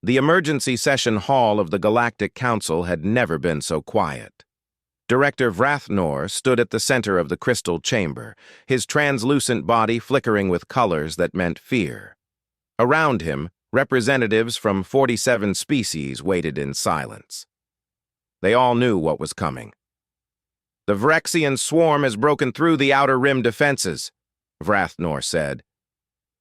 The emergency session hall of the Galactic Council had never been so quiet. Director Vrathnor stood at the center of the crystal chamber, his translucent body flickering with colors that meant fear. Around him, representatives from 47 species waited in silence. They all knew what was coming. "The Vrexian swarm has broken through the outer rim defenses," Vrathnor said.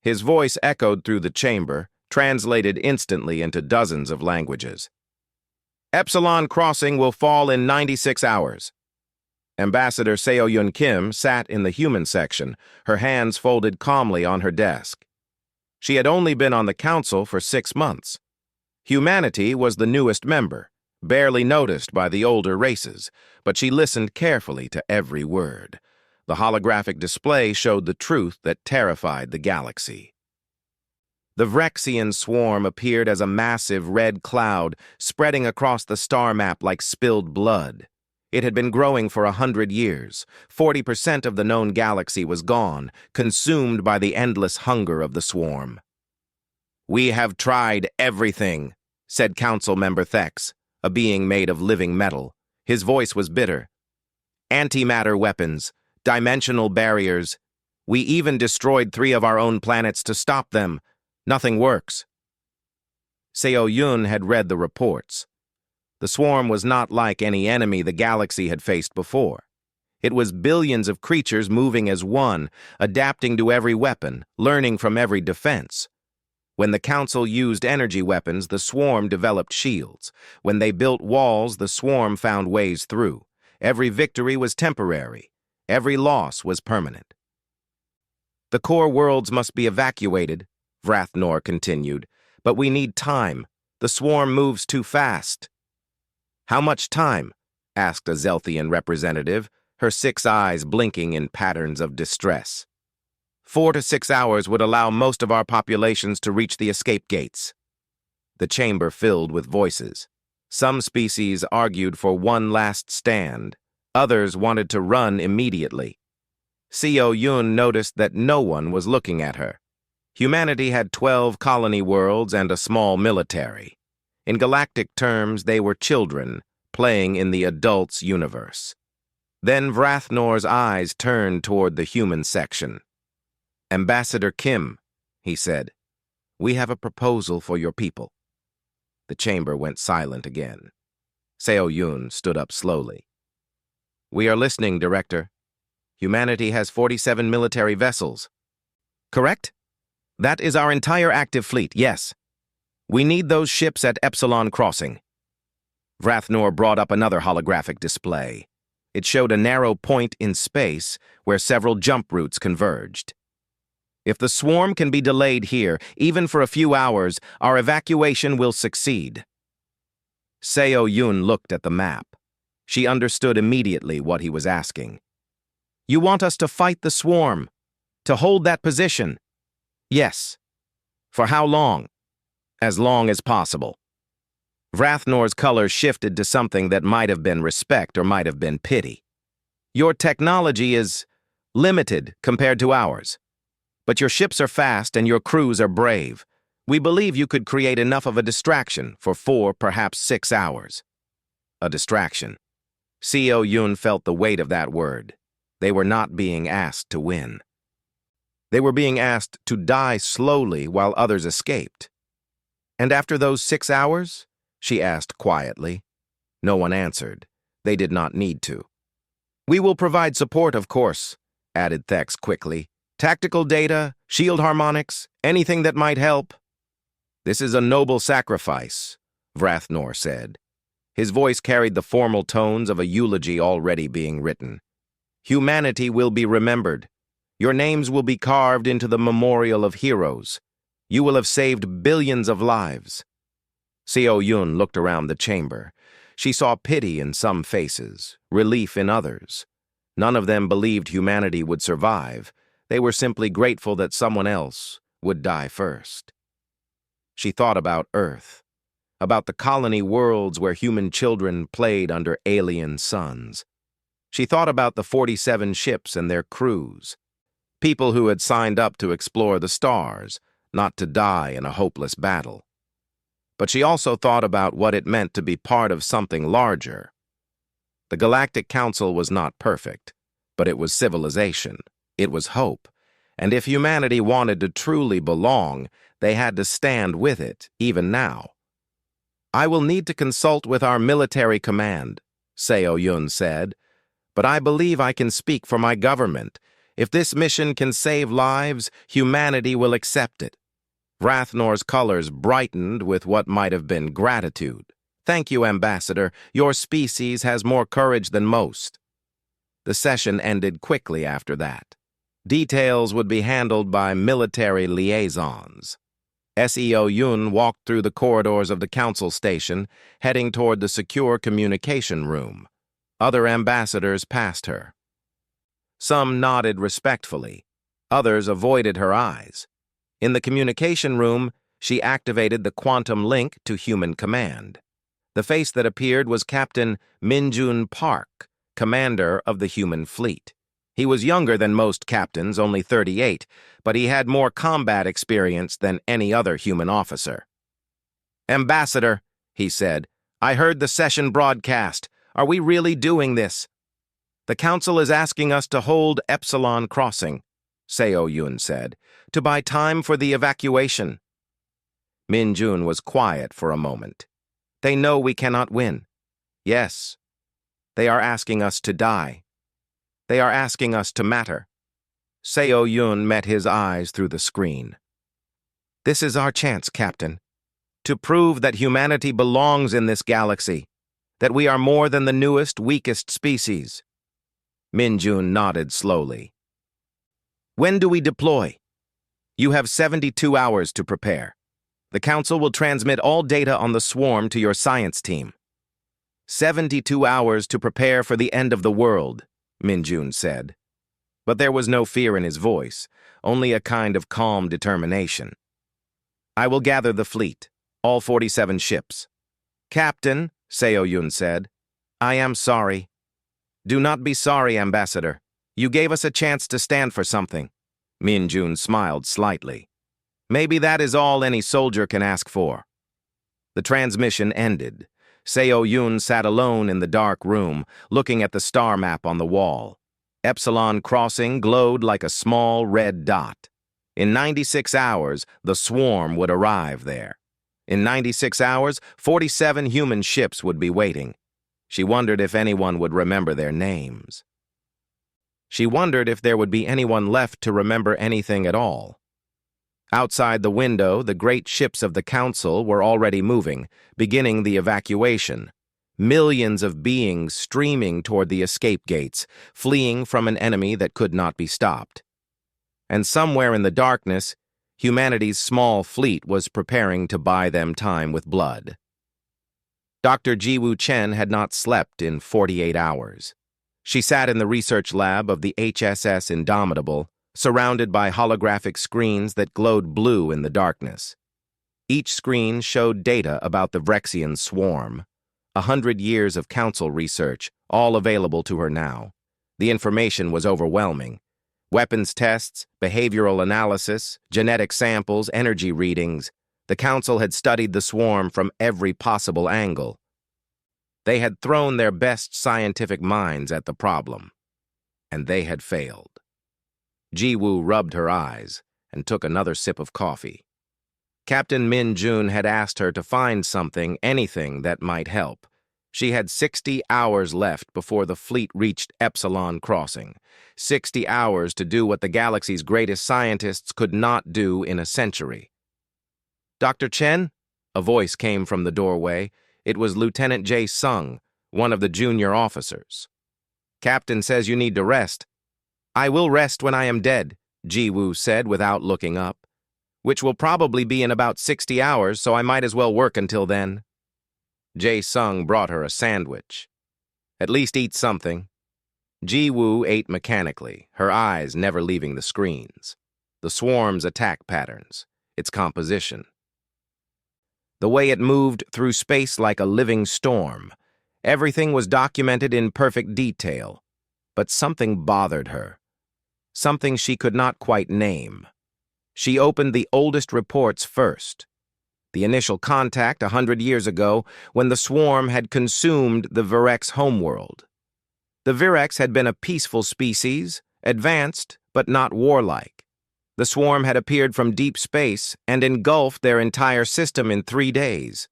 His voice echoed through the chamber, translated instantly into dozens of languages. "Epsilon crossing will fall in 96 hours. Ambassador Seo-Yun Kim sat in the human section, her hands folded calmly on her desk. She had only been on the council for 6 months. Humanity was the newest member, barely noticed by the older races, but she listened carefully to every word. The holographic display showed the truth that terrified the galaxy. The Vrexian swarm appeared as a massive red cloud spreading across the star map like spilled blood. It had been growing for 100 years. 40% of the known galaxy was gone, consumed by the endless hunger of the swarm. "We have tried everything," said Council Member Thex, a being made of living metal. His voice was bitter. "Antimatter weapons, dimensional barriers. We even destroyed 3 of our own planets to stop them. Nothing works." Seo-Yun had read the reports. The swarm was not like any enemy the galaxy had faced before. It was billions of creatures moving as one, adapting to every weapon, learning from every defense. When the Council used energy weapons, the swarm developed shields. When they built walls, the swarm found ways through. Every victory was temporary. Every loss was permanent. "The core worlds must be evacuated," Vrathnor continued, "but we need time. The swarm moves too fast." "How much time?" asked a Zelthian representative, her 6 eyes blinking in patterns of distress. 4 to 6 hours would allow most of our populations to reach the escape gates." The chamber filled with voices. Some species argued for one last stand. Others wanted to run immediately. Seo-Yun noticed that no one was looking at her. Humanity had 12 colony worlds and a small military. In galactic terms, they were children, playing in the adults' universe. Then Vrathnor's eyes turned toward the human section. "Ambassador Kim," he said, "we have a proposal for your people." The chamber went silent again. Seo-Yun stood up slowly. "We are listening, Director. Humanity has 47 military vessels." "Correct? That is our entire active fleet, yes. We need those ships at Epsilon Crossing." Vrathnor brought up another holographic display. It showed a narrow point in space where several jump routes converged. "If the swarm can be delayed here, even for a few hours, our evacuation will succeed." Seo-Yun looked at the map. She understood immediately what he was asking. "You want us to fight the swarm? To hold that position?" "Yes." "For how long?" "As long as possible." Vrathnor's color shifted to something that might have been respect or might have been pity. "Your technology is limited compared to ours. But your ships are fast and your crews are brave. We believe you could create enough of a distraction for 4, perhaps 6 hours. A distraction. Seo-Yun felt the weight of that word. They were not being asked to win. They were being asked to die slowly while others escaped. "And after those 6 hours?" she asked quietly. No one answered. They did not need to. "We will provide support, of course," added Thex quickly. "Tactical data, shield harmonics, anything that might help." "This is a noble sacrifice," Vrathnor said. His voice carried the formal tones of a eulogy already being written. "Humanity will be remembered. Your names will be carved into the memorial of heroes. You will have saved billions of lives." Seo-Yun looked around the chamber. She saw pity in some faces, relief in others. None of them believed humanity would survive. They were simply grateful that someone else would die first. She thought about Earth, about the colony worlds where human children played under alien suns. She thought about the 47 ships and their crews, people who had signed up to explore the stars, not to die in a hopeless battle. but she also thought about what it meant to be part of something larger. The Galactic Council was not perfect, but it was civilization. It was hope. And if humanity wanted to truly belong, they had to stand with it, even now. "I will need to consult with our military command," Seo Yun said, "but I believe I can speak for my government. If this mission can save lives, humanity will accept it." Rathnor's colors brightened with what might have been gratitude. "Thank you, Ambassador. Your species has more courage than most." The session ended quickly after that. Details would be handled by military liaisons. Seo Yun walked through the corridors of the council station, heading toward the secure communication room. Other ambassadors passed her. Some nodded respectfully. Others avoided her eyes. In the communication room, she activated the quantum link to human command. The face that appeared was Captain Minjun Park, commander of the human fleet. He was younger than most captains, only 38, but he had more combat experience than any other human officer. "Ambassador," he said, "I heard the session broadcast. Are we really doing this?" "The council is asking us to hold Epsilon Crossing," Seo Yun said, "to buy time for the evacuation." Min Jun was quiet for a moment. "They know we cannot win." "Yes. They are asking us to die. They are asking us to matter." Seo Yun met his eyes through the screen. "This is our chance, Captain, to prove that humanity belongs in this galaxy, that we are more than the newest, weakest species." Min Jun nodded slowly. "When do we deploy?" "You have 72 hours to prepare. The Council will transmit all data on the swarm to your science team." 72 hours to prepare for the end of the world," Min Jun said. But there was no fear in his voice, only a kind of calm determination. "I will gather the fleet, all 47 ships." "Captain," Seo Yun said, "I am sorry." "Do not be sorry, Ambassador. You gave us a chance to stand for something." Min Jun smiled slightly. "Maybe that is all any soldier can ask for." The transmission ended. Seo Yun sat alone in the dark room, looking at the star map on the wall. Epsilon Crossing glowed like a small red dot. In 96 hours, the swarm would arrive there. In 96 hours, 47 human ships would be waiting. She wondered if anyone would remember their names. She wondered if there would be anyone left to remember anything at all. Outside the window, the great ships of the Council were already moving, beginning the evacuation. Millions of beings streaming toward the escape gates, fleeing from an enemy that could not be stopped. And somewhere in the darkness, humanity's small fleet was preparing to buy them time with blood. Dr. Jiwoo Chen had not slept in 48 hours. She sat in the research lab of the HSS Indomitable, surrounded by holographic screens that glowed blue in the darkness. Each screen showed data about the Vrexian swarm. 100 years of council research, all available to her now. The information was overwhelming. Weapons tests, behavioral analysis, genetic samples, energy readings. The council had studied the swarm from every possible angle. They had thrown their best scientific minds at the problem, and they had failed. Jiwoo rubbed her eyes and took another sip of coffee. Captain Min Jun had asked her to find something, anything that might help. She had 60 hours left before the fleet reached Epsilon Crossing. 60 hours to do what the galaxy's greatest scientists could not do in a century. "Dr. Chen?" A voice came from the doorway. It was Lieutenant Jae Sung, one of the junior officers. "Captain says you need to rest." "I will rest when I am dead," Jiwoo said without looking up. "Which will probably be in about 60 hours, so I might as well work until then." Jae Sung brought her a sandwich. "At least eat something." Jiwoo ate mechanically, her eyes never leaving the screens. The swarm's attack patterns, its composition. The way it moved through space like a living storm. Everything was documented in perfect detail. But something bothered her. Something she could not quite name. She opened the oldest reports first. The initial contact 100 years ago when the swarm had consumed the Virex homeworld. The Virex had been a peaceful species, advanced but not warlike. The swarm had appeared from deep space and engulfed their entire system in 3 days.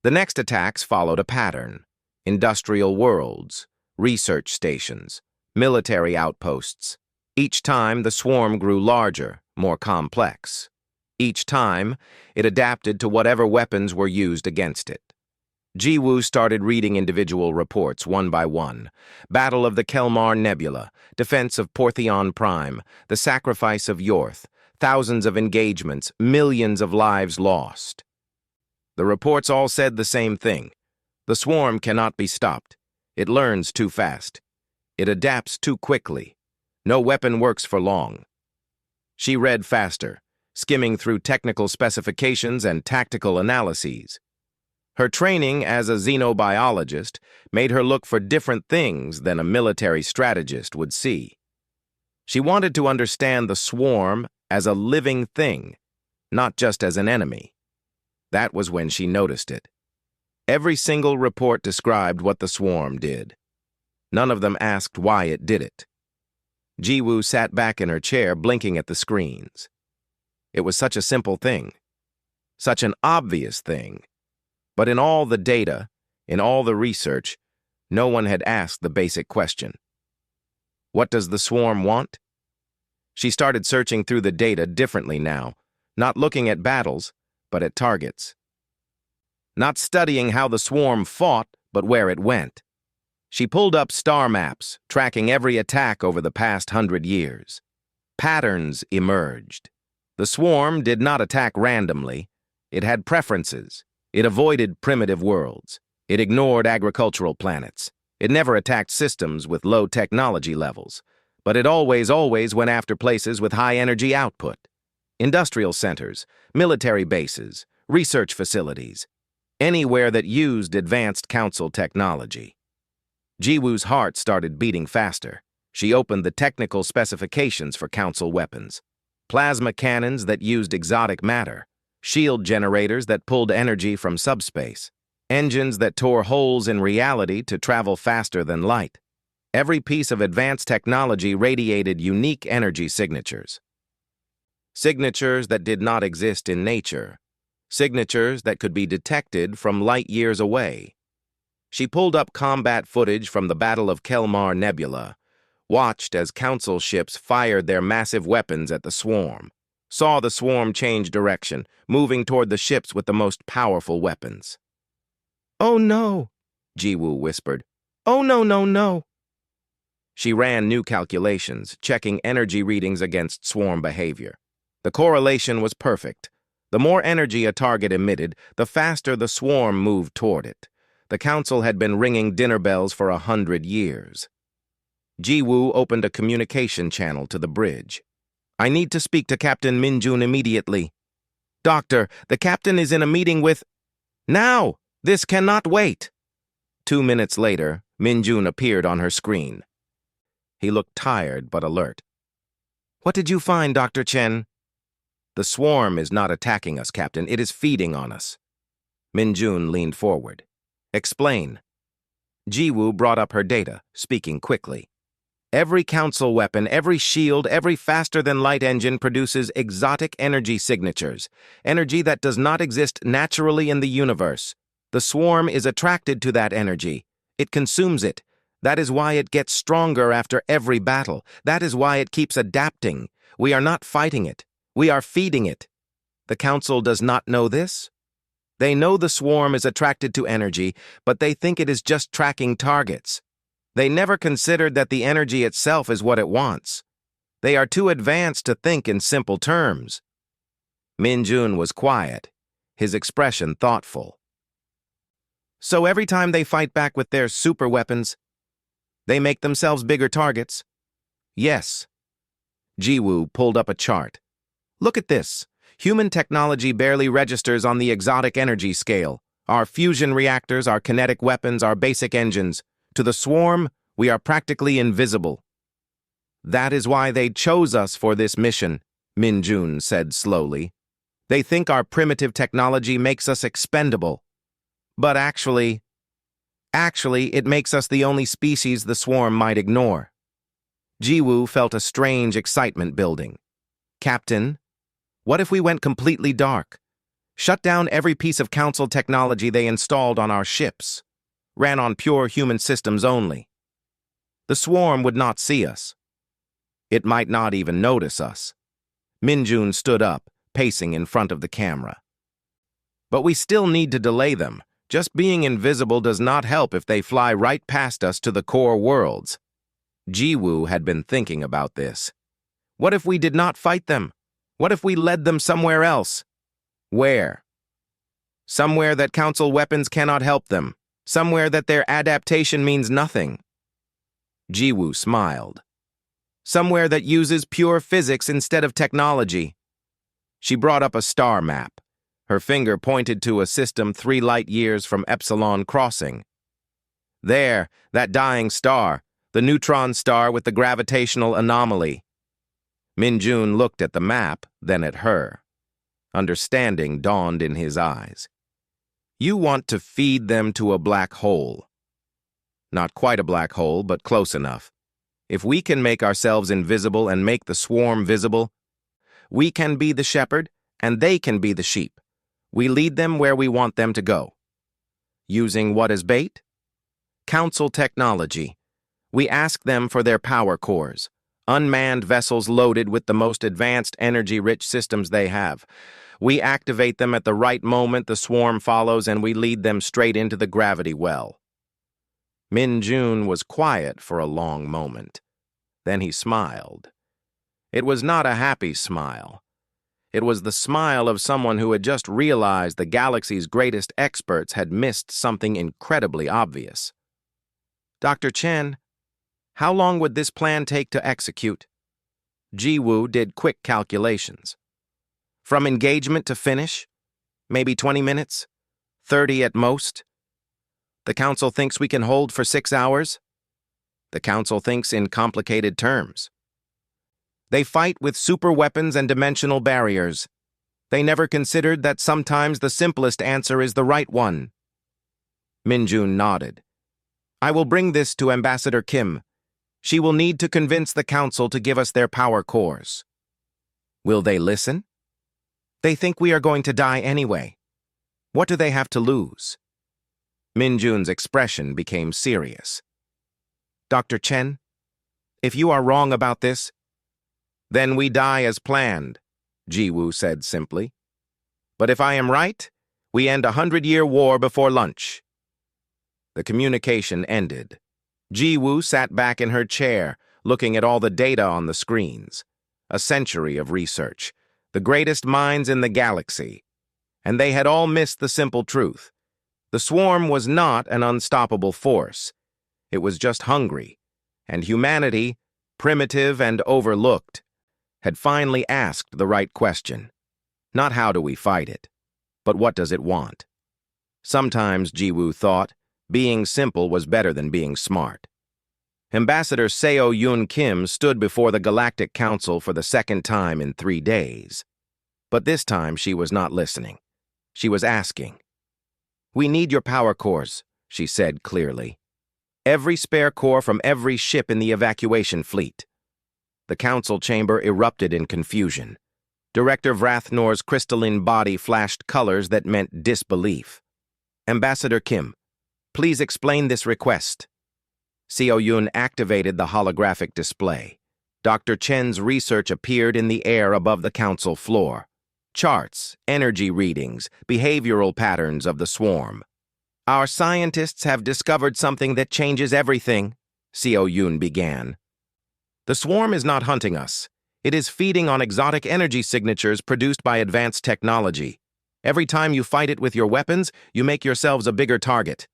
The next attacks followed a pattern: industrial worlds, research stations, military outposts. Each time the swarm grew larger, more complex. Each time, it adapted to whatever weapons were used against it. Jiwoo started reading individual reports one by one. Battle of the Kelmar Nebula, defense of Portheon Prime, the sacrifice of Yorth, thousands of engagements, millions of lives lost. The reports all said the same thing. The swarm cannot be stopped. It learns too fast. It adapts too quickly. No weapon works for long. She read faster, skimming through technical specifications and tactical analyses. Her training as a xenobiologist made her look for different things than a military strategist would see. She wanted to understand the swarm as a living thing, not just as an enemy. That was when she noticed it. Every single report described what the swarm did. None of them asked why it did it. Jiwoo sat back in her chair, blinking at the screens. It was such a simple thing, such an obvious thing. But in all the data, in all the research, no one had asked the basic question. What does the swarm want? She started searching through the data differently now, not looking at battles, but at targets. Not studying how the swarm fought, but where it went. She pulled up star maps, tracking every attack over the past 100 years. Patterns emerged. The swarm did not attack randomly. It had preferences. It avoided primitive worlds. It ignored agricultural planets. It never attacked systems with low technology levels. But it always went after places with high energy output. Industrial centers, military bases, research facilities. Anywhere that used advanced council technology. Jiwoo's heart started beating faster. She opened the technical specifications for council weapons. Plasma cannons that used exotic matter. Shield generators that pulled energy from subspace. Engines that tore holes in reality to travel faster than light. Every piece of advanced technology radiated unique energy signatures. Signatures that did not exist in nature. Signatures that could be detected from light years away. She pulled up combat footage from the Battle of Kelmar Nebula, watched as council ships fired their massive weapons at the swarm, saw the swarm change direction, moving toward the ships with the most powerful weapons. "Oh no," Jiwoo whispered. "Oh no, no, no." She ran new calculations, checking energy readings against swarm behavior. The correlation was perfect. The more energy a target emitted, the faster the swarm moved toward it. The council had been ringing dinner bells for 100 years. Jiwoo opened a communication channel to the bridge. "I need to speak to Captain Minjun immediately." "Doctor, the captain is in a meeting with—" "Now! This cannot wait!" 2 minutes later, Minjun appeared on her screen. He looked tired but alert. "What did you find, Dr. Chen?" "The swarm is not attacking us, Captain. It is feeding on us." Minjun leaned forward. "Explain." Jiwoo brought up her data, speaking quickly. "Every council weapon, every shield, every faster-than-light engine produces exotic energy signatures, energy that does not exist naturally in the universe. The swarm is attracted to that energy. It consumes it. That is why it gets stronger after every battle. That is why it keeps adapting. We are not fighting it. We are feeding it. The council does not know this? They know the swarm is attracted to energy, but they think it is just tracking targets. They never considered that the energy itself is what it wants. They are too advanced to think in simple terms." Minjun was quiet, his expression thoughtful. "So every time they fight back with their super weapons, they make themselves bigger targets?" "Yes." Jiwoo pulled up a chart. "Look at this. Human technology barely registers on the exotic energy scale. Our fusion reactors, our kinetic weapons, our basic engines. To the swarm, we are practically invisible." "That is why they chose us for this mission," Minjun said slowly. They think our primitive technology makes us expendable. But actually, it makes us the only species the swarm might ignore. Jiwoo felt a strange excitement building. Captain, what if we went completely dark? Shut down every piece of Council technology they installed on our ships. Ran on pure human systems only. The swarm would not see us. It might not even notice us. Minjun stood up, pacing in front of the camera. But we still need to delay them. Just being invisible does not help if they fly right past us to the core worlds. Jiwoo had been thinking about this. What if we did not fight them? What if we led them somewhere else? Where? Somewhere that Council weapons cannot help them. Somewhere that their adaptation means nothing. Jiwoo smiled. Somewhere that uses pure physics instead of technology. She brought up a star map. Her finger pointed to a system 3 light years from Epsilon Crossing. There, that dying star, the neutron star with the gravitational anomaly. Minjun looked at the map, then at her. Understanding dawned in his eyes. You want to feed them to a black hole. Not quite a black hole, but close enough. If we can make ourselves invisible and make the swarm visible, we can be the shepherd and they can be the sheep. We lead them where we want them to go. Using what as bait? Council technology. We ask them for their power cores, unmanned vessels loaded with the most advanced energy-rich systems they have. We activate them at the right moment the swarm follows and we lead them straight into the gravity well. Minjun was quiet for a long moment. Then he smiled. It was not a happy smile. It was the smile of someone who had just realized the galaxy's greatest experts had missed something incredibly obvious. Dr. Chen, how long would this plan take to execute? Jiwoo did quick calculations. From engagement to finish? Maybe 20 minutes? 30 at most? The Council thinks we can hold for 6 hours? The Council thinks in complicated terms. They fight with super weapons and dimensional barriers. They never considered that sometimes the simplest answer is the right one. Minjun nodded. I will bring this to Ambassador Kim. She will need to convince the Council to give us their power cores. Will they listen? They think we are going to die anyway. What do they have to lose? Minjun's expression became serious. Dr. Chen, if you are wrong about this, then we die as planned, Jiwoo said simply. But if I am right, we end a 100-year war before lunch. The communication ended. Jiwoo sat back in her chair, looking at all the data on the screens. A century of research, the greatest minds in the galaxy. And they had all missed the simple truth. The swarm was not an unstoppable force. It was just hungry. And humanity, primitive and overlooked, had finally asked the right question. Not how do we fight it, but what does it want? Sometimes, Jiwoo thought, being simple was better than being smart. Ambassador Seo Yun Kim stood before the Galactic Council for the second time in 3 days. But this time she was not listening. She was asking. We need your power cores, she said clearly. Every spare core from every ship in the evacuation fleet. The council chamber erupted in confusion. Director Vrathnor's crystalline body flashed colors that meant disbelief. Ambassador Kim, please explain this request. Seo Yun activated the holographic display. Dr. Chen's research appeared in the air above the council floor. Charts, energy readings, behavioral patterns of the swarm. Our scientists have discovered something that changes everything, Seo Yun began. The swarm is not hunting us. It is feeding on exotic energy signatures produced by advanced technology. Every time you fight it with your weapons, you make yourselves a bigger target.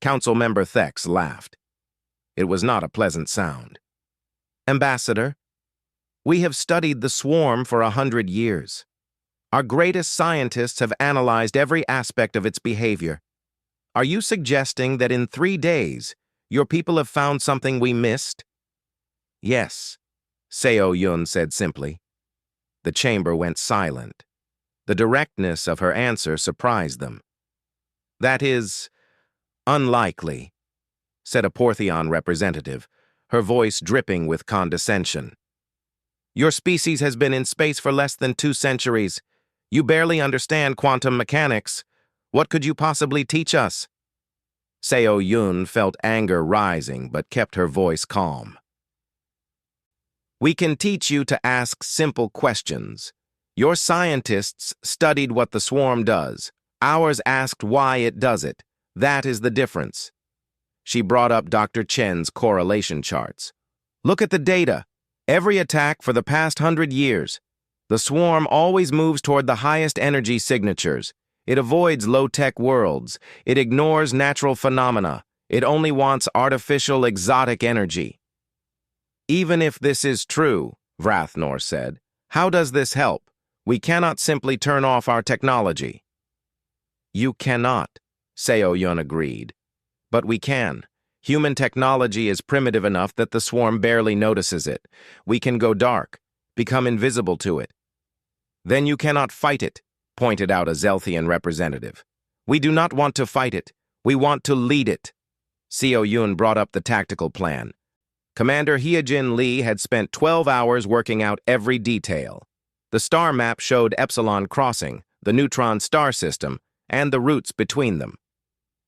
Council member Thex laughed. It was not a pleasant sound. Ambassador, we have studied the swarm for 100 years. Our greatest scientists have analyzed every aspect of its behavior. Are you suggesting that in 3 days, your people have found something we missed? Yes, Seo Yun said simply. The chamber went silent. The directness of her answer surprised them. "That is unlikely," said a Portheon representative, her voice dripping with condescension. "Your species has been in space for less than 2 centuries. You barely understand quantum mechanics. What could you possibly teach us?" Seo Yun felt anger rising but kept her voice calm. "We can teach you to ask simple questions. Your scientists studied what the swarm does. Ours asked why it does it. That is the difference." She brought up Dr. Chen's correlation charts. "Look at the data. Every attack for the past 100 years. The swarm always moves toward the highest energy signatures. It avoids low-tech worlds. It ignores natural phenomena. It only wants artificial, exotic energy." "Even if this is true," Vrathnor said, "how does this help? We cannot simply turn off our technology." "You cannot," Seo Yun agreed. "But we can. Human technology is primitive enough that the swarm barely notices it. We can go dark, become invisible to it." "Then you cannot fight it," pointed out a Zelthian representative. "We do not want to fight it. We want to lead it." Seo Yun brought up the tactical plan. Commander Hyejin Lee had spent 12 hours working out every detail. The star map showed Epsilon Crossing, the neutron star system, and the routes between them.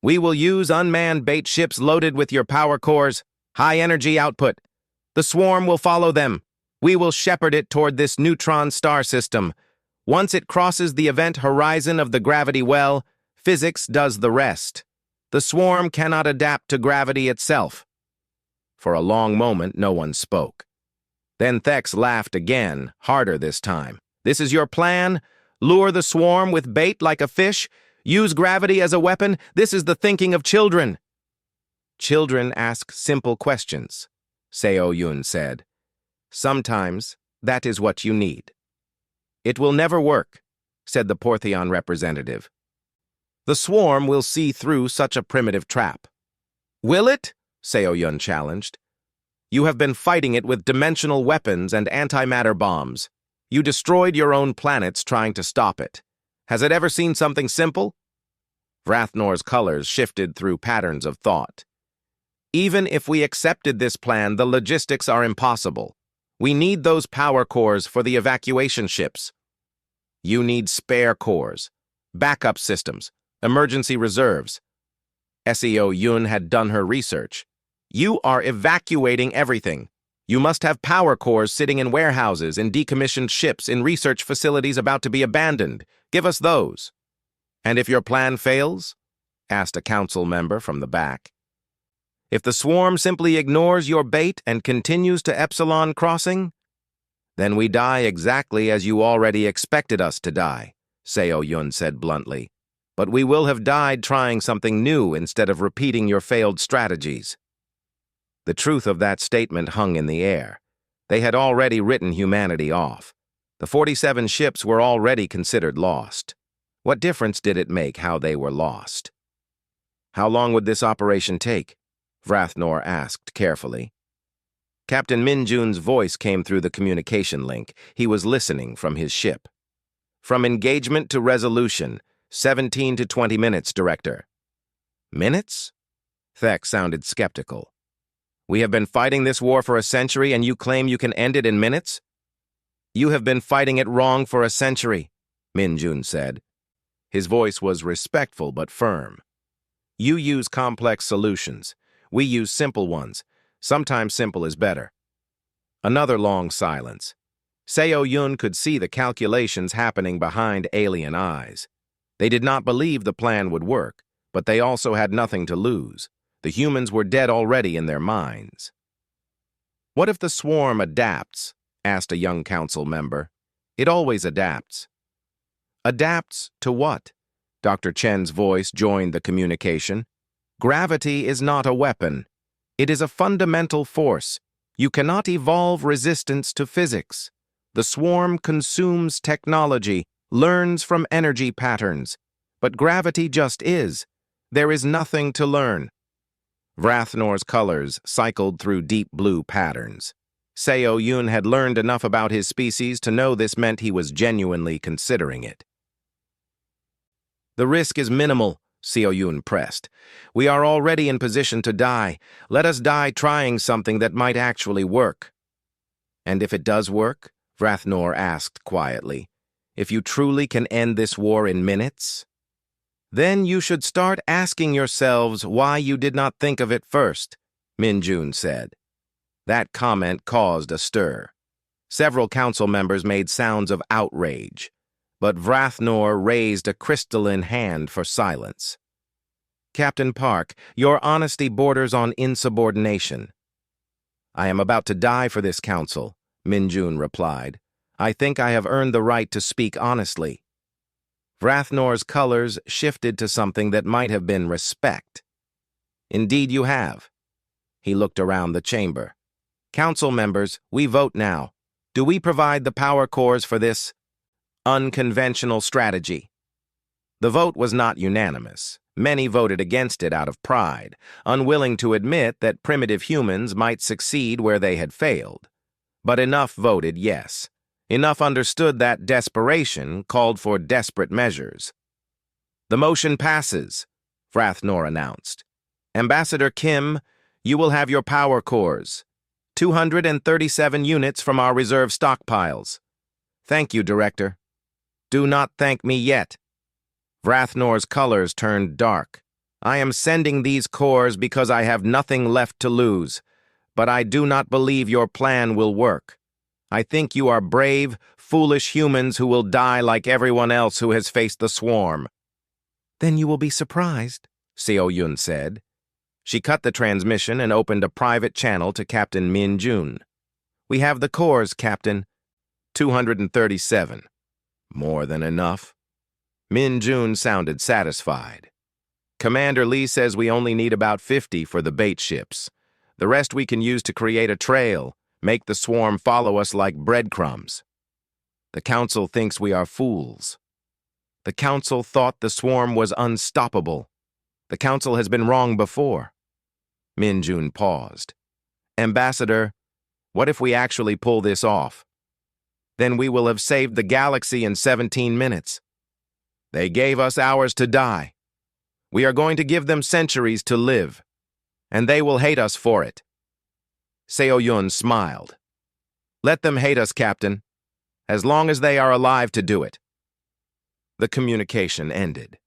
"We will use unmanned bait ships loaded with your power cores, high energy output. The swarm will follow them. We will shepherd it toward this neutron star system. Once it crosses the event horizon of the gravity well, physics does the rest. The swarm cannot adapt to gravity itself." For a long moment, no one spoke. Then Thex laughed again, harder this time. "This is your plan? Lure the swarm with bait like a fish? Use gravity as a weapon? This is the thinking of children." "Children ask simple questions," Seo Yun said. "Sometimes that is what you need." "It will never work," said the Portheon representative. "The swarm will see through such a primitive trap." "Will it?" Seo Yun challenged. "You have been fighting it with dimensional weapons and antimatter bombs. You destroyed your own planets trying to stop it. Has it ever seen something simple?" Vrathnor's colors shifted through patterns of thought. "Even if we accepted this plan, the logistics are impossible. We need those power cores for the evacuation ships. You need spare cores, backup systems, emergency reserves." Seo Yun had done her research. "You are evacuating everything. You must have power cores sitting in warehouses, in decommissioned ships, in research facilities about to be abandoned. Give us those." "And if your plan fails?" asked a council member from the back. "If the swarm simply ignores your bait and continues to Epsilon Crossing? Then we die exactly as you already expected us to die," Seo Yun said bluntly. "But we will have died trying something new instead of repeating your failed strategies." The truth of that statement hung in the air. They had already written humanity off. The 47 ships were already considered lost. What difference did it make how they were lost? "How long would this operation take?" Vrathnor asked carefully. Captain Minjun's voice came through the communication link. He was listening from his ship. "From engagement to resolution, 17 to 20 minutes, Director." "Minutes?" Thex sounded skeptical. "We have been fighting this war for a century and you claim you can end it in minutes?" "You have been fighting it wrong for a century," Minjun said. His voice was respectful but firm. "You use complex solutions. We use simple ones. Sometimes simple is better." Another long silence. Seo Yun could see the calculations happening behind alien eyes. They did not believe the plan would work, but they also had nothing to lose. The humans were dead already in their minds. "What if the swarm adapts?" asked a young council member. "It always adapts." "Adapts to what?" Dr. Chen's voice joined the communication. "Gravity is not a weapon. It is a fundamental force. You cannot evolve resistance to physics. The swarm consumes technology, learns from energy patterns. But gravity just is. There is nothing to learn." Vrathnor's colors cycled through deep blue patterns. Seo Yun had learned enough about his species to know this meant he was genuinely considering it. The risk is minimal, Seo Yun pressed. We are already in position to die. Let us die trying something that might actually work. And if it does work? Vrathnor asked quietly. If you truly can end this war in minutes? Then you should start asking yourselves why you did not think of it first, Min-jun said. That comment caused a stir. Several council members made sounds of outrage, but Vrathnor raised a crystalline hand for silence. Captain Park, your honesty borders on insubordination. I am about to die for this council, Min-jun replied. I think I have earned the right to speak honestly. Vrathnor's colors shifted to something that might have been respect. Indeed you have. He looked around the chamber. Council members, we vote now. Do we provide the power cores for this unconventional strategy? The vote was not unanimous. Many voted against it out of pride, unwilling to admit that primitive humans might succeed where they had failed. But enough voted yes. Enough understood that desperation called for desperate measures. The motion passes, Vrathnor announced. Ambassador Kim, you will have your power cores. 237 units from our reserve stockpiles. Thank you, Director. Do not thank me yet. Vrathnor's colors turned dark. I am sending these cores because I have nothing left to lose, but I do not believe your plan will work. I think you are brave, foolish humans who will die like everyone else who has faced the swarm. Then you will be surprised, Seo Yun said. She cut the transmission and opened a private channel to Captain Min-jun. We have the cores, Captain. 237. More than enough. Min-jun sounded satisfied. Commander Lee says we only need about 50 for the bait ships. The rest we can use to create a trail, make the swarm follow us like breadcrumbs. The Council thinks we are fools. The Council thought the swarm was unstoppable. The Council has been wrong before. Min-jun paused. Ambassador, what if we actually pull this off? Then we will have saved the galaxy in 17 minutes. They gave us hours to die. We are going to give them centuries to live, and they will hate us for it. Seo Yun smiled. Let them hate us, Captain, as long as they are alive to do it. The communication ended.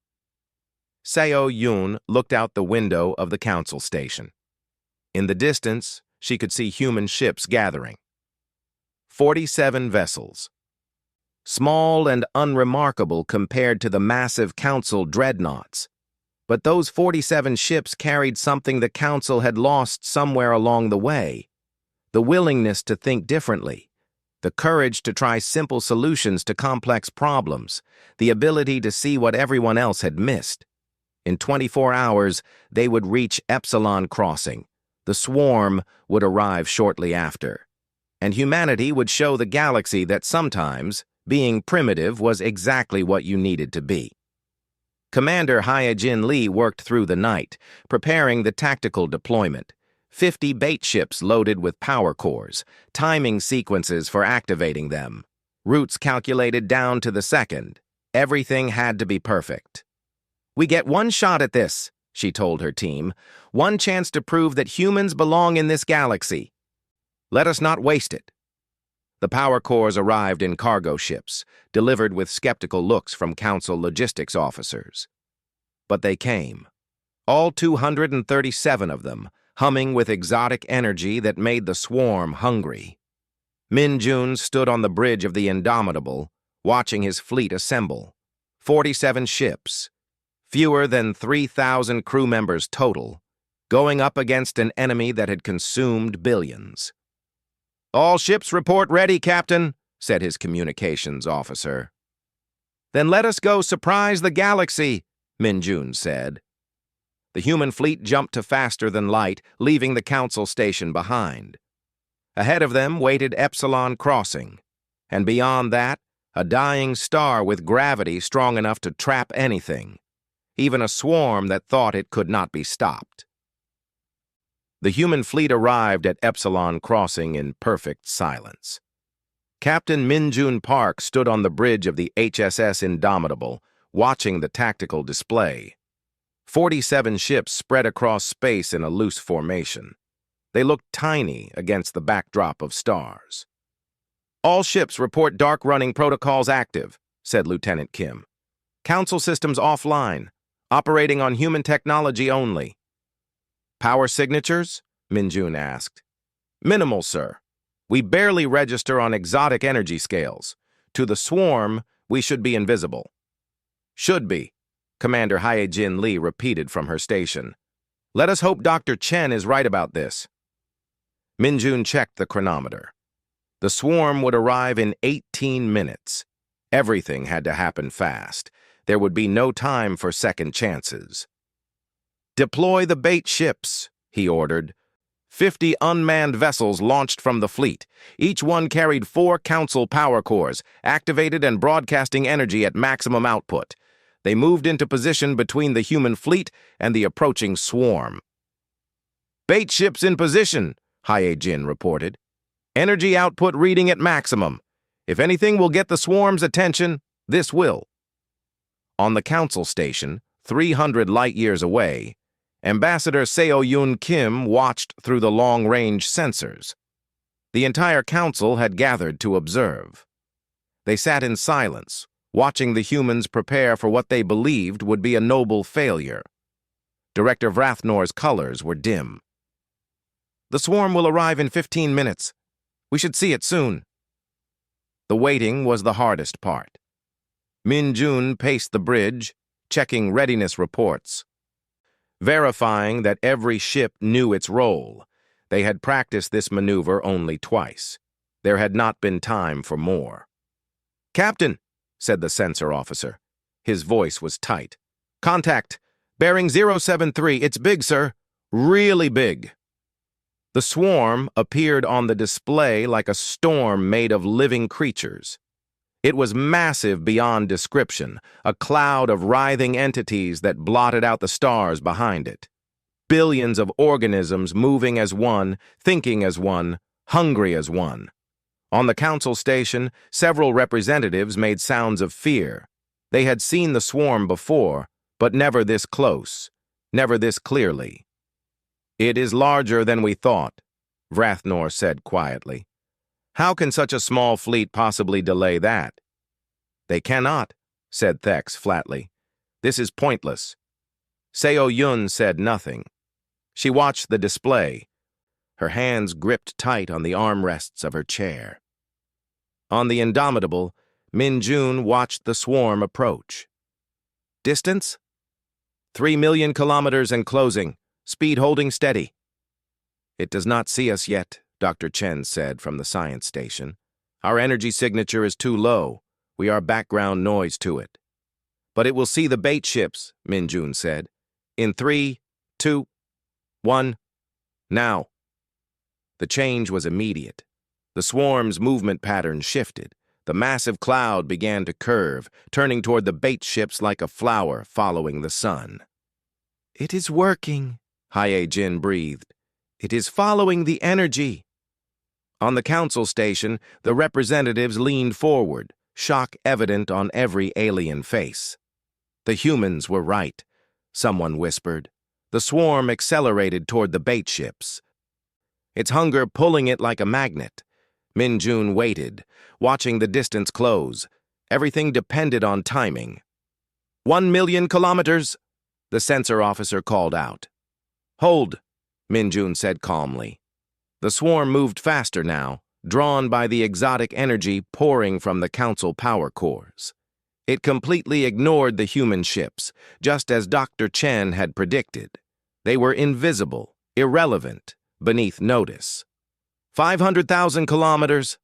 Seo Yun looked out the window of the Council station. In the distance, she could see human ships gathering. 47 vessels. Small and unremarkable compared to the massive Council dreadnoughts. But those 47 ships carried something the Council had lost somewhere along the way. The willingness to think differently. The courage to try simple solutions to complex problems. The ability to see what everyone else had missed. In 24 hours, they would reach Epsilon Crossing. The swarm would arrive shortly after. And humanity would show the galaxy that sometimes being primitive was exactly what you needed to be. Commander Hyojin Lee worked through the night, preparing the tactical deployment. 50 bait ships loaded with power cores, timing sequences for activating them. Routes calculated down to the second. Everything had to be perfect. We get one shot at this, she told her team. One chance to prove that humans belong in this galaxy. Let us not waste it. The power cores arrived in cargo ships, delivered with skeptical looks from Council logistics officers. But they came. All 237 of them, humming with exotic energy that made the swarm hungry. Min-jun stood on the bridge of the Indomitable, watching his fleet assemble. 47 ships. Fewer than 3,000 crew members total, going up against an enemy that had consumed billions. All ships report ready, Captain, said his communications officer. Then let us go surprise the galaxy, Min-jun said. The human fleet jumped to faster than light, leaving the Council station behind. Ahead of them waited Epsilon Crossing, and beyond that, a dying star with gravity strong enough to trap anything. Even a swarm that thought it could not be stopped. The human fleet arrived at Epsilon Crossing in perfect silence. Captain Min-jun Park stood on the bridge of the HSS Indomitable, watching the tactical display. 47 ships spread across space in a loose formation. They looked tiny against the backdrop of stars. "All ships report dark running protocols active," said Lieutenant Kim. "Council systems offline, operating on human technology only." "Power signatures?" Minjun asked. "Minimal, sir. We barely register on exotic energy scales. To the swarm, we should be invisible." "Should be," Commander Hae-Jin Lee repeated from her station. "Let us hope Dr. Chen is right about this." Minjun checked the chronometer. The swarm would arrive in 18 minutes. Everything had to happen fast. There would be no time for second chances. "Deploy the bait ships," he ordered. 50 unmanned vessels launched from the fleet. Each one carried 4 Council power cores, activated and broadcasting energy at maximum output. They moved into position between the human fleet and the approaching swarm. "Bait ships in position," Hae-Jin reported. "Energy output reading at maximum. If anything will get the swarm's attention, this will." On the Council station, 300 light-years away, Ambassador Seo-Yun Kim watched through the long-range sensors. The entire Council had gathered to observe. They sat in silence, watching the humans prepare for what they believed would be a noble failure. Director Vrathnor's colors were dim. "The swarm will arrive in 15 minutes. We should see it soon." The waiting was the hardest part. Minjun paced the bridge, checking readiness reports, verifying that every ship knew its role. They had practiced this maneuver only twice. There had not been time for more. "Captain," said the sensor officer. His voice was tight. "Contact. Bearing 073. It's big, sir. Really big." The swarm appeared on the display like a storm made of living creatures. It was massive beyond description, a cloud of writhing entities that blotted out the stars behind it. Billions of organisms moving as one, thinking as one, hungry as one. On the Council station, several representatives made sounds of fear. They had seen the swarm before, but never this close, never this clearly. "It is larger than we thought," Vrathnor said quietly. "How can such a small fleet possibly delay that?" "They cannot," said Thex flatly. "This is pointless." Seo-Yun said nothing. She watched the display, her hands gripped tight on the armrests of her chair. On the Indomitable, Minjun watched the swarm approach. "Distance? 3 million kilometers and closing. Speed holding steady." "It does not see us yet," Dr. Chen said from the science station. "Our energy signature is too low. We are background noise to it." "But it will see the bait ships," Minjun said. "In 3, 2, 1, now." The change was immediate. The swarm's movement pattern shifted. The massive cloud began to curve, turning toward the bait ships like a flower following the sun. "It is working," Hae-Jin breathed. "It is following the energy." On the Council station, the representatives leaned forward, shock evident on every alien face. "The humans were right," someone whispered. The swarm accelerated toward the bait ships, its hunger pulling it like a magnet. Minjun waited, watching the distance close. Everything depended on timing. 1 million kilometers, the sensor officer called out. "Hold," Minjun said calmly. The swarm moved faster now, drawn by the exotic energy pouring from the Council power cores. It completely ignored the human ships, just as Dr. Chen had predicted. They were invisible, irrelevant, beneath notice. 500,000 kilometers.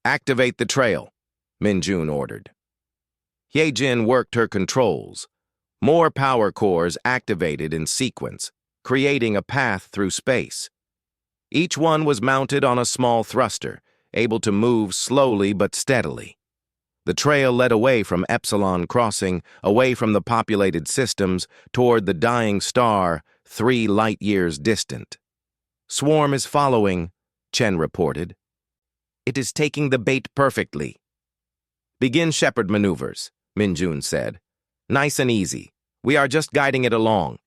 "Activate the trail," Minjun ordered. Hae-Jin worked her controls. More power cores activated in sequence, creating a path through space. Each one was mounted on a small thruster, able to move slowly but steadily. The trail led away from Epsilon Crossing, away from the populated systems, toward the dying star, 3 light-years distant. "Swarm is following," Chen reported. "It is taking the bait perfectly." "Begin shepherd maneuvers," Minjun said. Nice and easy. We are just guiding it along.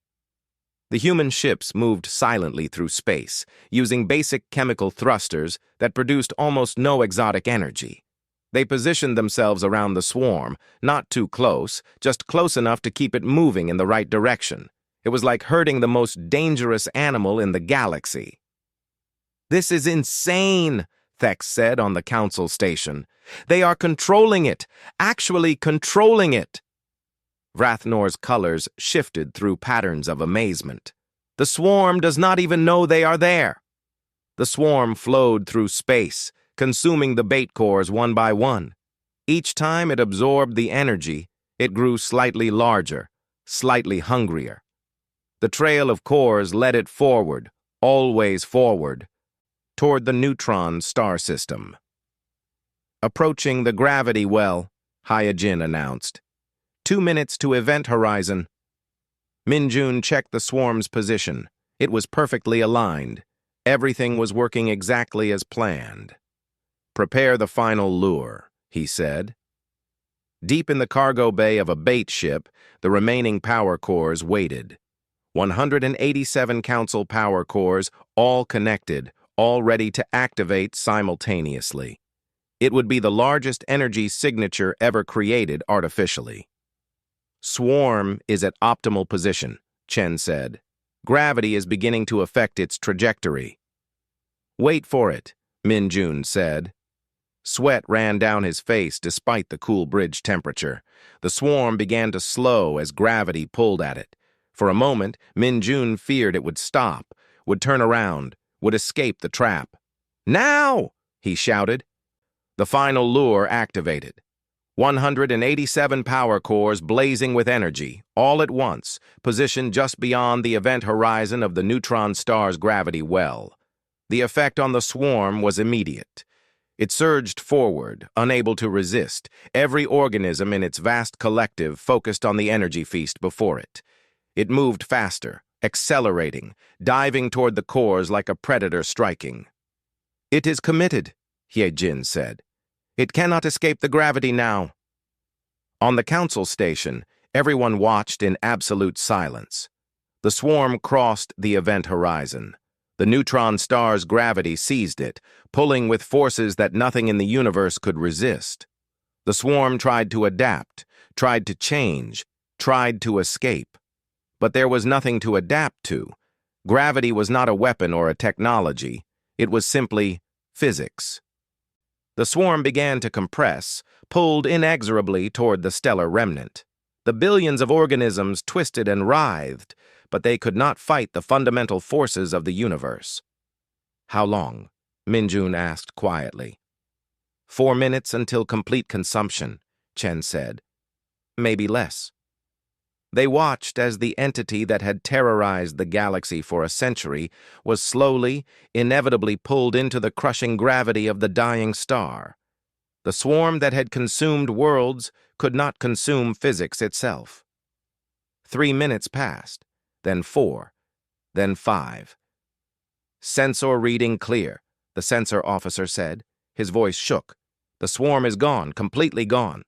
The human ships moved silently through space, using basic chemical thrusters that produced almost no exotic energy. They positioned themselves around the swarm, not too close, just close enough to keep it moving in the right direction. It was like herding the most dangerous animal in the galaxy. This is insane, Thex said on the council station. They are controlling it, actually controlling it. Vrathnor's colors shifted through patterns of amazement. The swarm does not even know they are there. The swarm flowed through space, consuming the bait cores one by one. Each time it absorbed the energy, it grew slightly larger, slightly hungrier. The trail of cores led it forward, always forward, toward the neutron star system. Approaching the gravity well, Hyojin announced. 2 minutes to event horizon. Minjun checked the swarm's position. It was perfectly aligned. Everything was working exactly as planned. Prepare the final lure, he said. Deep in the cargo bay of a bait ship, the remaining power cores waited. 187 council power cores, all connected, all ready to activate simultaneously. It would be the largest energy signature ever created artificially. Swarm is at optimal position, Chen said. Gravity is beginning to affect its trajectory. Wait for it, Minjun said. Sweat ran down his face despite the cool bridge temperature. The swarm began to slow as gravity pulled at it. For a moment, Minjun feared it would stop, would turn around, would escape the trap. Now! He shouted. The final lure activated. 187 power cores blazing with energy, all at once, positioned just beyond the event horizon of the neutron star's gravity well. The effect on the swarm was immediate. It surged forward, unable to resist, every organism in its vast collective focused on the energy feast before it. It moved faster, accelerating, diving toward the cores like a predator striking. It is committed, Hyejin said. It cannot escape the gravity now. On the council station, everyone watched in absolute silence. The swarm crossed the event horizon. The neutron star's gravity seized it, pulling with forces that nothing in the universe could resist. The swarm tried to adapt, tried to change, tried to escape. But there was nothing to adapt to. Gravity was not a weapon or a technology. It was simply physics. The swarm began to compress, pulled inexorably toward the stellar remnant. The billions of organisms twisted and writhed, but they could not fight the fundamental forces of the universe. How long? Minjun asked quietly. 4 minutes until complete consumption, Chen said. Maybe less. They watched as the entity that had terrorized the galaxy for a century was slowly, inevitably pulled into the crushing gravity of the dying star. The swarm that had consumed worlds could not consume physics itself. 3 minutes passed, then 4, then 5. Sensor reading clear, the sensor officer said. His voice shook. The swarm is gone, completely gone.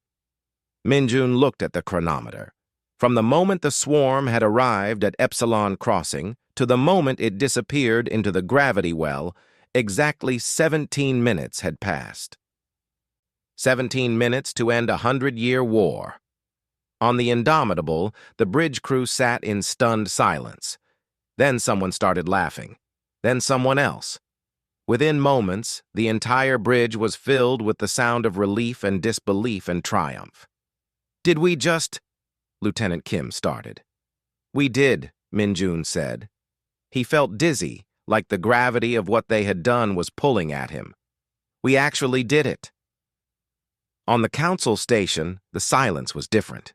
Minjun looked at the chronometer. From the moment the swarm had arrived at Epsilon Crossing to the moment it disappeared into the gravity well, exactly 17 minutes had passed. 17 minutes to end a 100-year war. On the Indomitable, the bridge crew sat in stunned silence. Then someone started laughing. Then someone else. Within moments, the entire bridge was filled with the sound of relief and disbelief and triumph. Did we just... Lieutenant Kim started. We did, Minjun said. He felt dizzy, like the gravity of what they had done was pulling at him. We actually did it. On the council station, the silence was different.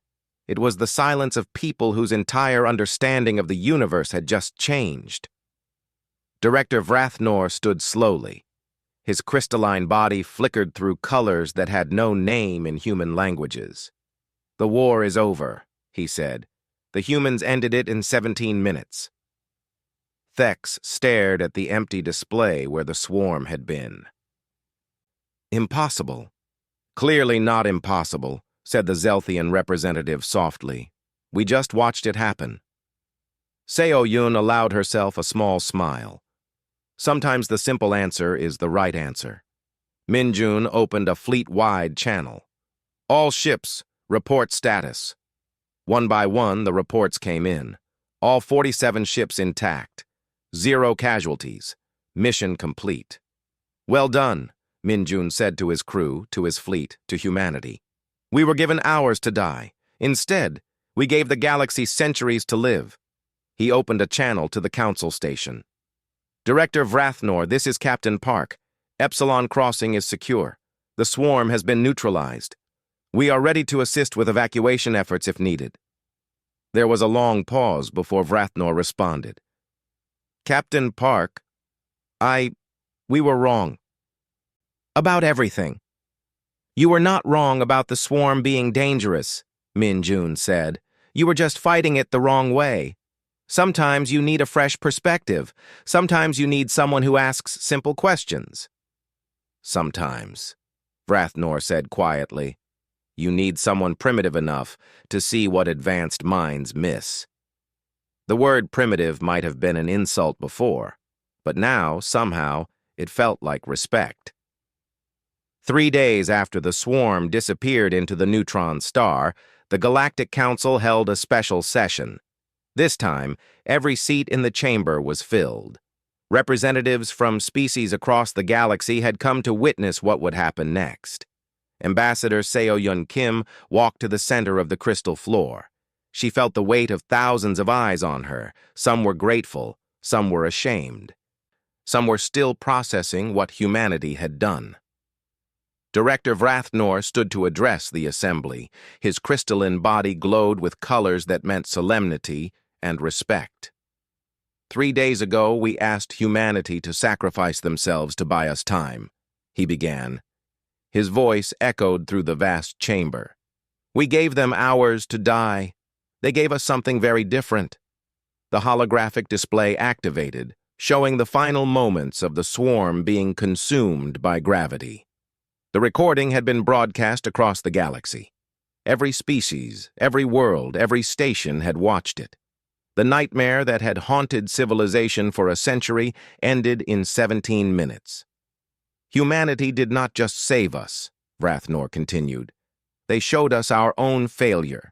It was the silence of people whose entire understanding of the universe had just changed. Director Vrathnor stood slowly. His crystalline body flickered through colors that had no name in human languages. The war is over, he said. The humans ended it in 17 minutes. Thex stared at the empty display where the swarm had been. Impossible. Clearly not impossible, said the Zelthian representative softly. We just watched it happen. Seo Yun allowed herself a small smile. Sometimes the simple answer is the right answer. Min Jun opened a fleet-wide channel. All ships, report status. One by one, the reports came in. All 47 ships intact. 0 casualties. Mission complete. Well done, Min Jun said to his crew, to his fleet, to humanity. We were given hours to die. Instead, we gave the galaxy centuries to live. He opened a channel to the council station. Director Vrathnor, this is Captain Park. Epsilon Crossing is secure. The swarm has been neutralized. We are ready to assist with evacuation efforts if needed. There was a long pause before Vrathnor responded. Captain Park, we were wrong. About everything. You were not wrong about the swarm being dangerous, Min Jun said. You were just fighting it the wrong way. Sometimes you need a fresh perspective. Sometimes you need someone who asks simple questions. Sometimes, Vrathnor said quietly, you need someone primitive enough to see what advanced minds miss. The word primitive might have been an insult before, but now, somehow, it felt like respect. 3 days after the swarm disappeared into the neutron star, the Galactic Council held a special session. This time, every seat in the chamber was filled. Representatives from species across the galaxy had come to witness what would happen next. Ambassador Seo Yun Kim walked to the center of the crystal floor. She felt the weight of thousands of eyes on her. Some were grateful, some were ashamed. Some were still processing what humanity had done. Director Vrathnor stood to address the assembly. His crystalline body glowed with colors that meant solemnity and respect. 3 days ago, we asked humanity to sacrifice themselves to buy us time, he began. His voice echoed through the vast chamber. We gave them hours to die. They gave us something very different. The holographic display activated, showing the final moments of the swarm being consumed by gravity. The recording had been broadcast across the galaxy. Every species, every world, every station had watched it. The nightmare that had haunted civilization for a century ended in 17 minutes. Humanity did not just save us, Vrathnor continued. They showed us our own failure.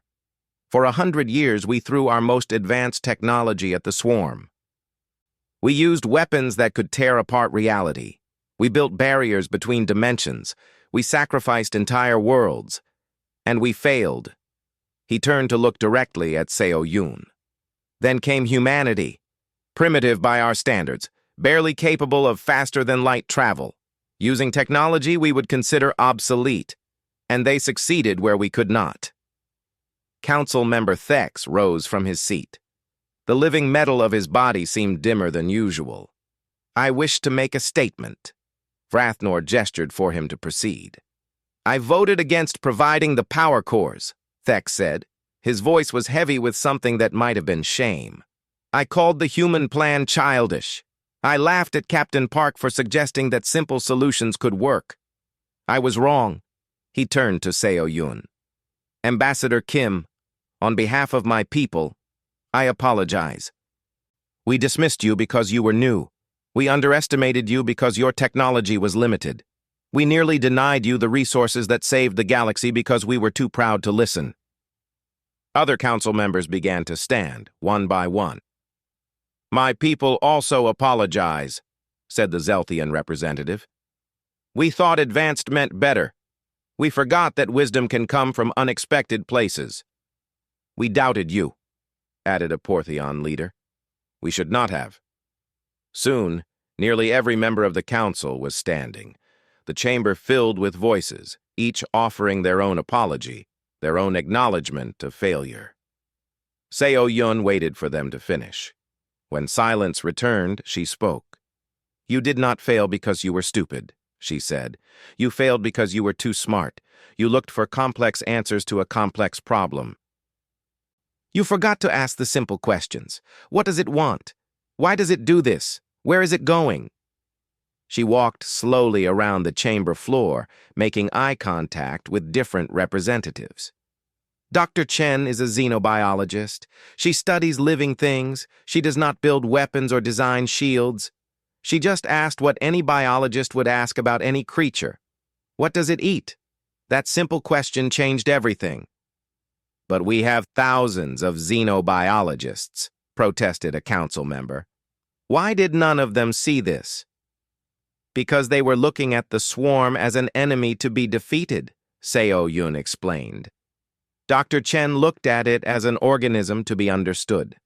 For 100 years, we threw our most advanced technology at the swarm. We used weapons that could tear apart reality. We built barriers between dimensions. We sacrificed entire worlds. And we failed. He turned to look directly at Seo Yun. Then came humanity, primitive by our standards, barely capable of faster-than-light travel. Using technology we would consider obsolete, and they succeeded where we could not. Council member Thex rose from his seat. The living metal of his body seemed dimmer than usual. I wish to make a statement. Vrathnor gestured for him to proceed. I voted against providing the power cores, Thex said. His voice was heavy with something that might have been shame. I called the human plan childish. I laughed at Captain Park for suggesting that simple solutions could work. I was wrong. He turned to Seo Yun. Ambassador Kim, on behalf of my people, I apologize. We dismissed you because you were new. We underestimated you because your technology was limited. We nearly denied you the resources that saved the galaxy because we were too proud to listen. Other council members began to stand, one by one. My people also apologize, said the Zelthian representative. We thought advanced meant better. We forgot that wisdom can come from unexpected places. We doubted you, added a Portheon leader. We should not have. Soon, nearly every member of the council was standing. The chamber filled with voices, each offering their own apology, their own acknowledgement of failure. Seo Yun waited for them to finish. When silence returned, she spoke. You did not fail because you were stupid, she said. You failed because you were too smart. You looked for complex answers to a complex problem. You forgot to ask the simple questions. What does it want? Why does it do this? Where is it going? She walked slowly around the chamber floor, making eye contact with different representatives. Dr. Chen is a xenobiologist. She studies living things. She does not build weapons or design shields. She just asked what any biologist would ask about any creature. What does it eat? That simple question changed everything. But we have thousands of xenobiologists, protested a council member. Why did none of them see this? Because they were looking at the swarm as an enemy to be defeated, Seo Yun explained. Dr. Chen looked at it as an organism to be understood.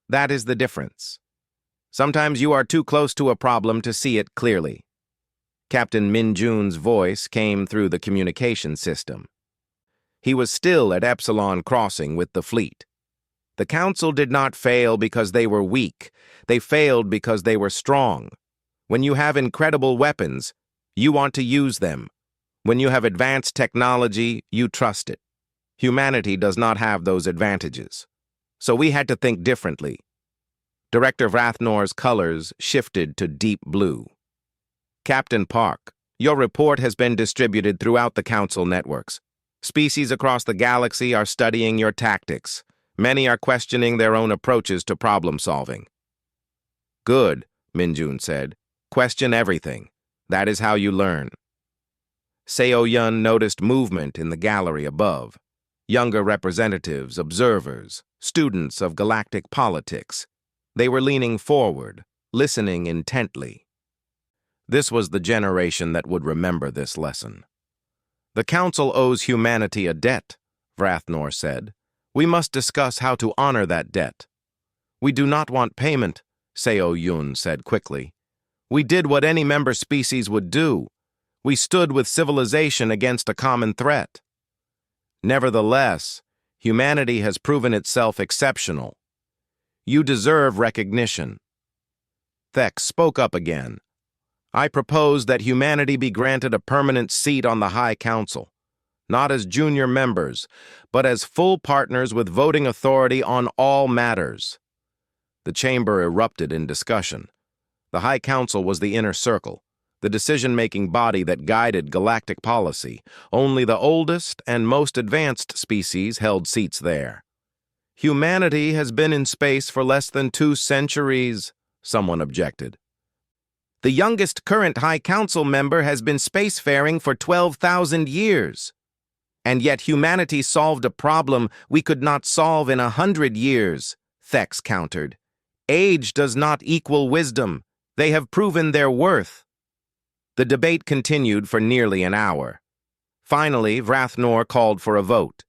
That is the difference. Sometimes you are too close to a problem to see it clearly. Captain Min Jun's voice came through the communication system. He was still at Epsilon Crossing with the fleet. The Council did not fail because they were weak. They failed because they were strong. When you have incredible weapons, you want to use them. When you have advanced technology, you trust it. Humanity does not have those advantages. So we had to think differently. Director Vrathnor's colors shifted to deep blue. Captain Park, your report has been distributed throughout the Council networks. Species across the galaxy are studying your tactics. Many are questioning their own approaches to problem solving. Good, Minjun said. Question everything. That is how you learn. Seo Yun noticed movement in the gallery above. Younger representatives, observers, students of galactic politics. They were leaning forward, listening intently. This was the generation that would remember this lesson. The Council owes humanity a debt, Vrathnor said. We must discuss how to honor that debt. We do not want payment, Seo Yun said quickly. We did what any member species would do. We stood with civilization against a common threat. Nevertheless, humanity has proven itself exceptional. You deserve recognition. Thex spoke up again. I propose that humanity be granted a permanent seat on the High Council, not as junior members, but as full partners with voting authority on all matters. The chamber erupted in discussion. The High Council was the inner circle, the decision-making body that guided galactic policy. Only the oldest and most advanced species held seats there. Humanity has been in space for less than 2 centuries, someone objected. The youngest current High Council member has been spacefaring for 12,000 years. And yet humanity solved a problem we could not solve in 100 years, Thex countered. Age does not equal wisdom. They have proven their worth. The debate continued for nearly an hour. Finally, Vrathnor called for a vote.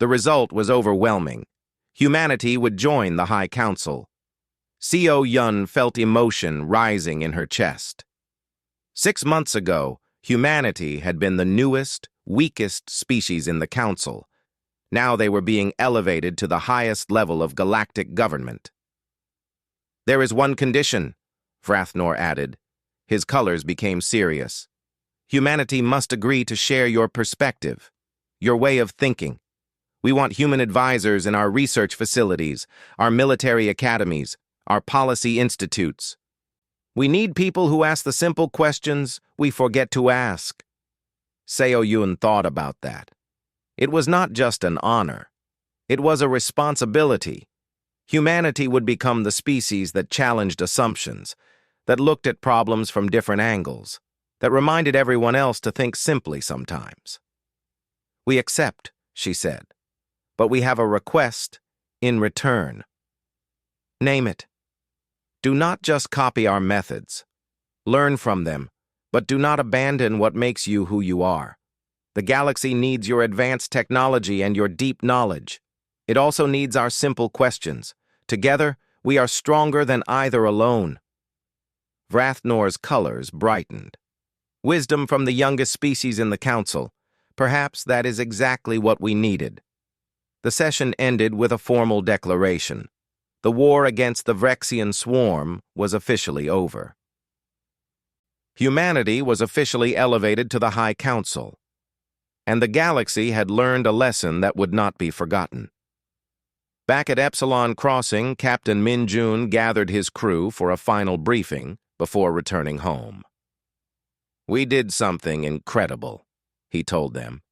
The result was overwhelming. Humanity would join the High Council. Seo Yun felt emotion rising in her chest. 6 months ago, humanity had been the newest, weakest species in the Council. Now they were being elevated to the highest level of galactic government. There is one condition, Vrathnor added. His colors became serious. Humanity must agree to share your perspective, your way of thinking. We want human advisors in our research facilities, our military academies, our policy institutes. We need people who ask the simple questions we forget to ask. Seo Yun thought about that. It was not just an honor. It was a responsibility. Humanity would become the species that challenged assumptions, that looked at problems from different angles, that reminded everyone else to think simply sometimes. We accept, she said, but we have a request in return. Name it. Do not just copy our methods. Learn from them, but do not abandon what makes you who you are. The galaxy needs your advanced technology and your deep knowledge. It also needs our simple questions. Together, we are stronger than either alone. Vrathnor's colors brightened. Wisdom from the youngest species in the Council. Perhaps that is exactly what we needed. The session ended with a formal declaration. The war against the Vrexian swarm was officially over. Humanity was officially elevated to the High Council, and the galaxy had learned a lesson that would not be forgotten. Back at Epsilon Crossing, Captain Min Jun gathered his crew for a final briefing before returning home. We did something incredible, he told them.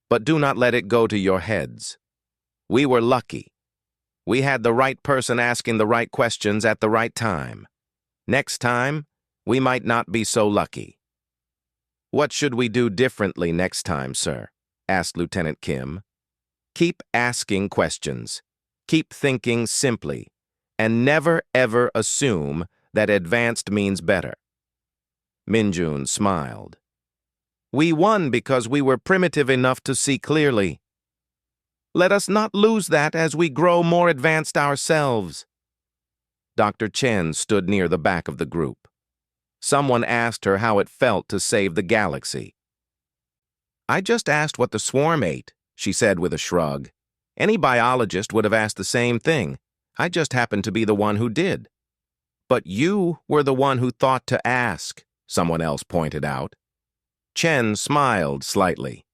But do not let it go to your heads. We were lucky. We had the right person asking the right questions at the right time. Next time, we might not be so lucky. What should we do differently next time, sir? Asked Lieutenant Kim. Keep asking questions. Keep thinking simply. And never ever assume that advanced means better. Minjun smiled. We won because we were primitive enough to see clearly. Let us not lose that as we grow more advanced ourselves. Dr. Chen stood near the back of the group. Someone asked her how it felt to save the galaxy. I just asked what the swarm ate, she said with a shrug. Any biologist would have asked the same thing. I just happened to be the one who did. But you were the one who thought to ask, someone else pointed out. Chen smiled slightly.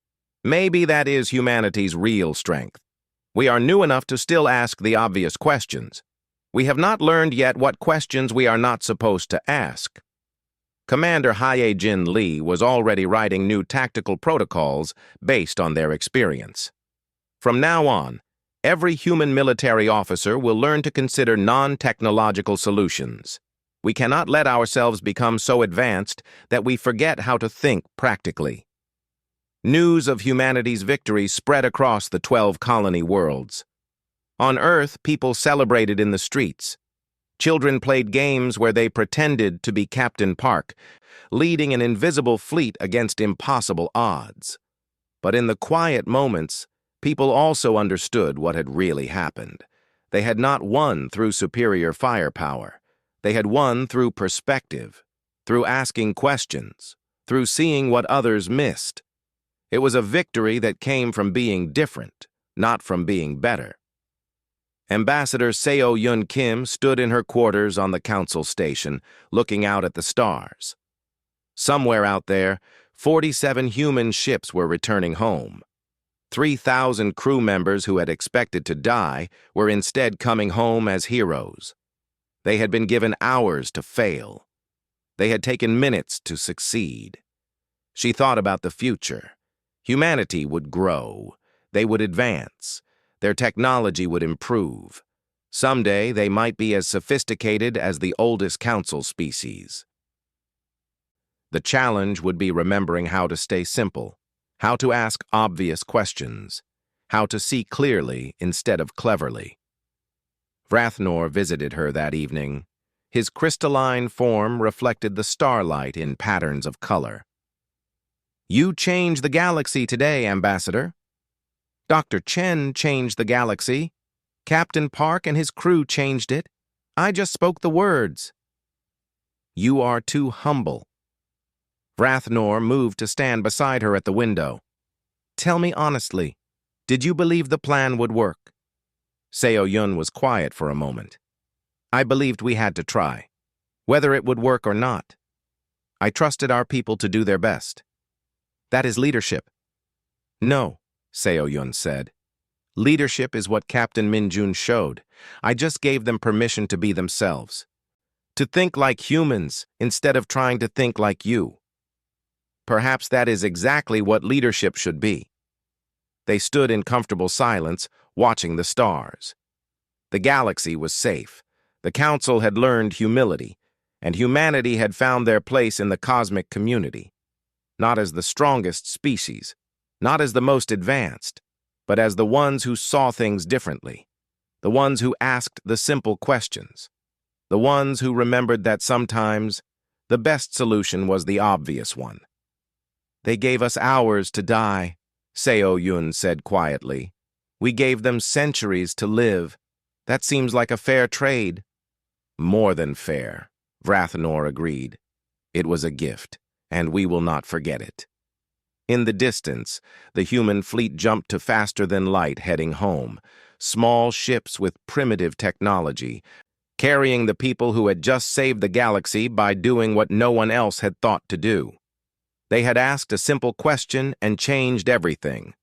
Maybe that is humanity's real strength. We are new enough to still ask the obvious questions. We have not learned yet what questions we are not supposed to ask. Commander Hae-Jin Lee was already writing new tactical protocols based on their experience. From now on, every human military officer will learn to consider non-technological solutions. We cannot let ourselves become so advanced that we forget how to think practically. News of humanity's victory spread across the 12 colony worlds. On Earth, people celebrated in the streets. Children played games where they pretended to be Captain Park, leading an invisible fleet against impossible odds. But in the quiet moments, people also understood what had really happened. They had not won through superior firepower. They had won through perspective, through asking questions, through seeing what others missed. It was a victory that came from being different, not from being better. Ambassador Seo Yun Kim stood in her quarters on the council station, looking out at the stars. Somewhere out there, 47 human ships were returning home. 3,000 crew members who had expected to die were instead coming home as heroes. They had been given hours to fail. They had taken minutes to succeed. She thought about the future. Humanity would grow. They would advance. Their technology would improve. Someday, they might be as sophisticated as the oldest council species. The challenge would be remembering how to stay simple, how to ask obvious questions, how to see clearly instead of cleverly. Rathnor visited her that evening. His crystalline form reflected the starlight in patterns of color. You changed the galaxy today, Ambassador. Dr. Chen changed the galaxy. Captain Park and his crew changed it. I just spoke the words. You are too humble. Rathnor moved to stand beside her at the window. Tell me honestly, did you believe the plan would work? Seo Yun was quiet for a moment. I believed we had to try, whether it would work or not. I trusted our people to do their best. That is leadership. No, Seo Yun said. Leadership is what Captain Minjun showed. I just gave them permission to be themselves. To think like humans instead of trying to think like you. Perhaps that is exactly what leadership should be. They stood in comfortable silence, watching the stars. The galaxy was safe. The Council had learned humility, and humanity had found their place in the cosmic community. Not as the strongest species, not as the most advanced, but as the ones who saw things differently, the ones who asked the simple questions, the ones who remembered that sometimes the best solution was the obvious one. They gave us hours to die, Seo Yun said quietly. We gave them centuries to live. That seems like a fair trade. More than fair, Rathnor agreed. It was a gift, and we will not forget it. In the distance, the human fleet jumped to faster than light heading home, small ships with primitive technology, carrying the people who had just saved the galaxy by doing what no one else had thought to do. They had asked a simple question and changed everything.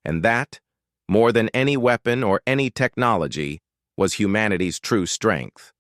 And that, more than any weapon or any technology, was humanity's true strength.